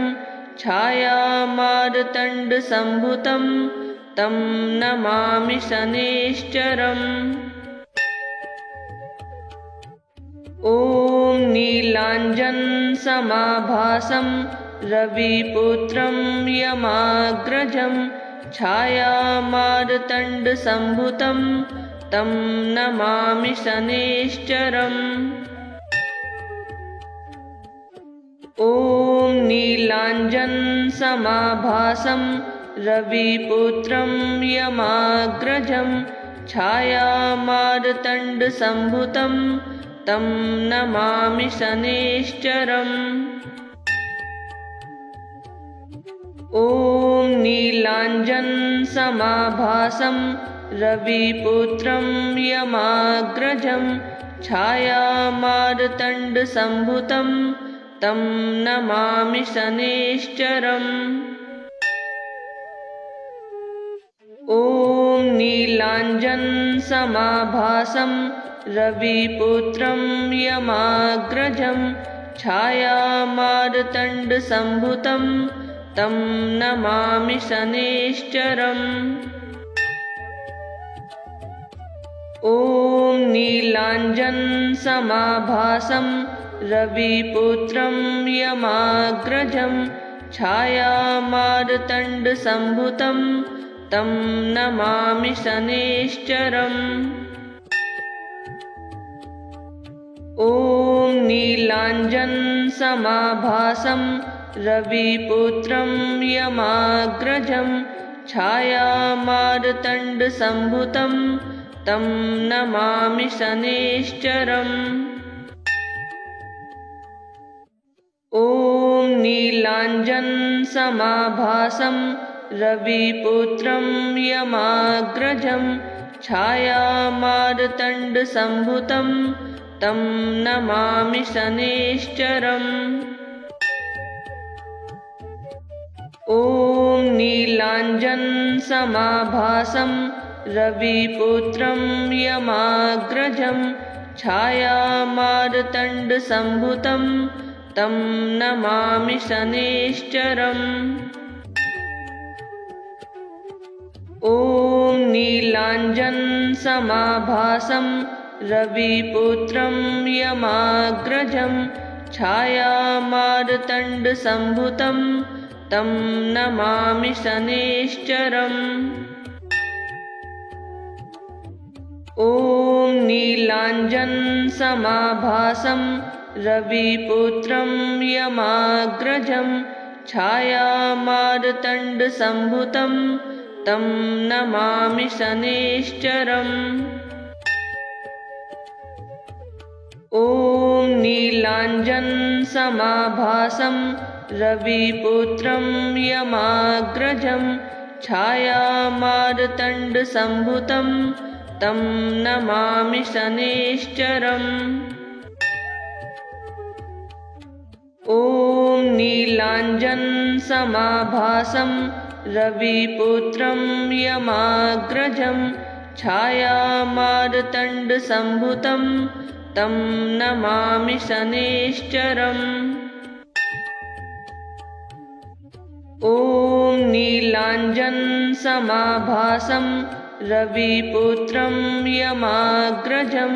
छायामार्तण्डसम्भुतं तं नमामि शनैश्चरम्। ॐ नीलाञ्जनसमाभासं रविपुत्रं यमाग्रजं छायामार्तण्डसम्भुतं तं नमामि शनैश्चरम्। ॐ नीलाञ्जनसमाभासं रविपुत्रं यमाग्रजं छायामार्तण्डसम्भुतं तं नमामि शनैश्चरम्। ॐ नीलाञ्जनसमाभासं रविपुत्रं यमाग्रजं छायामार्तण्डसम्भुतं तं नमामि शनैश्चरम्। ॐ नीलाञ्जनसमाभासं रविपुत्रं यमाग्रजं छायामार्तण्डसम्भुतं तं नमामि शनैश्चरम्। ॐ नीलाञ्जनसमाभासं रविपुत्रं यमाग्रजं छायामार्तण्डसम्भुतं तं नमामि शनैश्चरम्। ॐ नीलाञ्जनसमाभासं रविपुत्रं यमाग्रजं छायामार्तण्डसम्भुतं तं नमामि शनैश्चरम्। ॐ नीलाञ्जनसमाभासं रविपुत्रं यमाग्रजं छायामार्तण्डसम्भुतं तं नमामि शनैश्चरम्। ॐ नीलाञ्जनसमाभासं रविपुत्रं यमाग्रजं छायामार्तण्डसम्भुतं तं नमामि शनैश्चरम्। ॐ नीलाञ्जनसमाभासं रविपुत्रं यमाग्रजं छायामार्तण्डसम्भुतं तं नमामि शनैश्चरम्। ॐ नीलाञ्जनसमाभासं रविपुत्रं यमाग्रजं छायामार्तण्डसम्भुतं तं नमामि शनैश्चरम्। ॐ नीलाञ्जनसमाभासं रविपुत्रं यमाग्रजं छायामार्तण्डसम्भुतं तं नमामि शनैश्चरम्। ॐ नीलाञ्जनसमाभासं रविपुत्रं यमाग्रजं छायामार्तण्डसम्भुतं तं नमामि शनैश्चरम्। ॐ नीलाञ्जनसमाभासं रविपुत्रं यमाग्रजं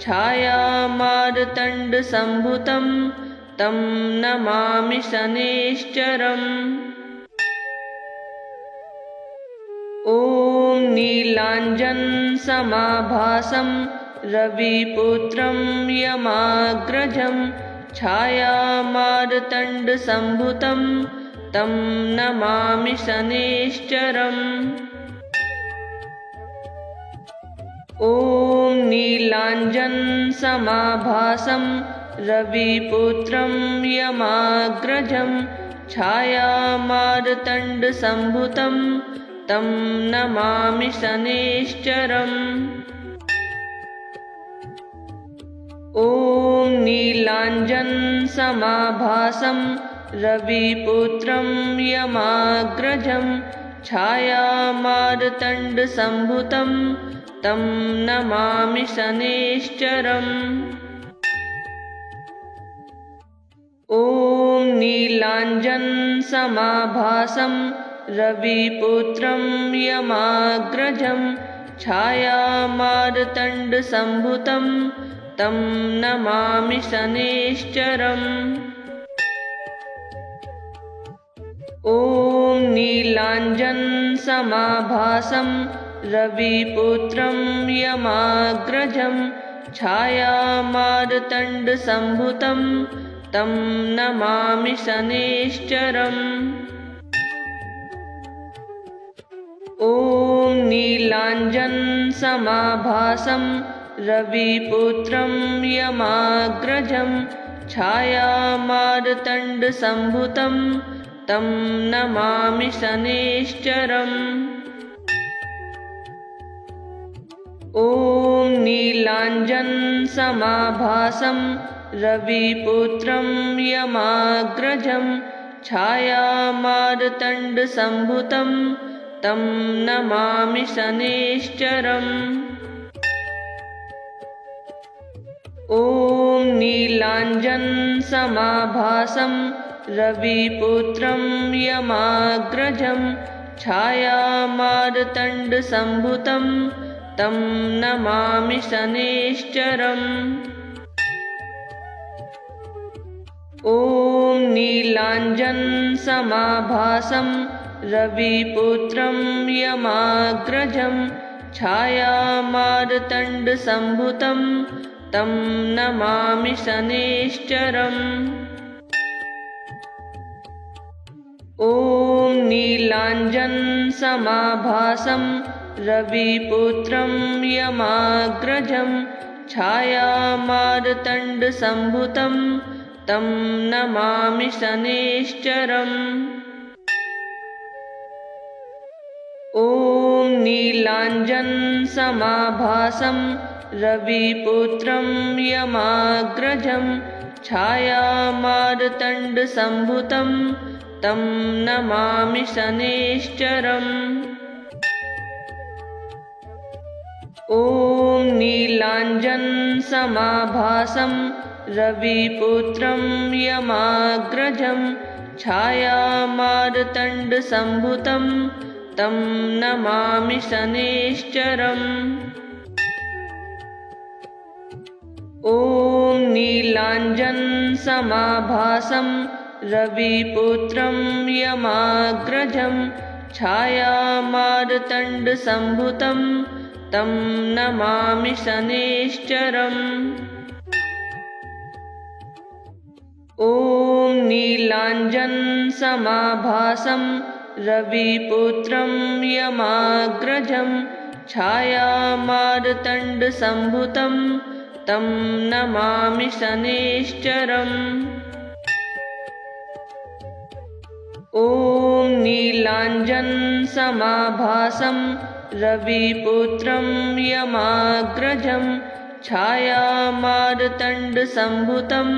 छायामार्तण्डसम्भुतं तं नमामि शनैश्चरम्। ॐ नीलाञ्जनसमाभासं रविपुत्रं यमाग्रजं छायामार्तण्डसम्भुतं तं नमामि शनैश्चरम्। ॐ नीलाञ्जनसमाभासं रविपुत्रं यमाग्रजं छायामार्तण्डसम्भुतं तं नमामि शनैश्चरम्। ॐ नीलाञ्जनसमाभासं रविपुत्रं यमाग्रजं छायामार्तण्डसम्भुतं तं नमामि शनैश्चरम्। ॐ नीलाञ्जनसमाभासं रविपुत्रं यमाग्रजं छायामार्तण्डसम्भुतं तं नमामि शनैश्चरम्। ॐ नीलाञ्जनसमाभासं रविपुत्रं यमाग्रजं छायामार्तण्डसम्भुतं तं नमामि शनैश्चरम्। ॐ नीलाञ्जनसमाभासं रविपुत्रं यमाग्रजं छायामार्तण्डसम्भुतं तं नमामि शनैश्चरम्। ॐ नीलाञ्जनसमाभासं रविपुत्रं यमाग्रजं छायामार्तण्डसम्भुतं तं नमामि शनैश्चरम्। ॐ नीलाञ्जनसमाभासं रविपुत्रं यमाग्रजं छायामार्तण्डसम्भुतं तं नमामि शनैश्चरम्। ॐ नीलाञ्जनसमाभासं रविपुत्रं यमाग्रजं छायामार्तण्डसम्भुतं तं नमामि शनैश्चरम्। ॐ नीलाञ्जनसमाभासं रविपुत्रं यमाग्रजं छायामार्तण्डसम्भुतं तं नमामि शनैश्चरम्। ॐ नीलाञ्जनसमाभासं रविपुत्रं यमाग्रजं छायामार्तण्डसम्भुतं तं नमामि शनैश्चरम्। ॐ नीलाञ्जनसमाभासं रविपुत्रं यमाग्रजं छायामार्तण्डसम्भुतं तं नमामि शनैश्चरम्। ॐ नीलाञ्जनसमाभासं रविपुत्रं यमाग्रजं छायामार्तण्डसम्भुतं तं नमामि शनैश्चरम् ॐ नीलाञ्जनसमाभासं रविपुत्रं यमाग्रजं छायामार्तण्डसम्भुतं तं नमामि शनैश्चरम् ॐ नीलाञ्जनसमाभासं रविपुत्रं यमाग्रजं छायामार्तण्डसम्भुतं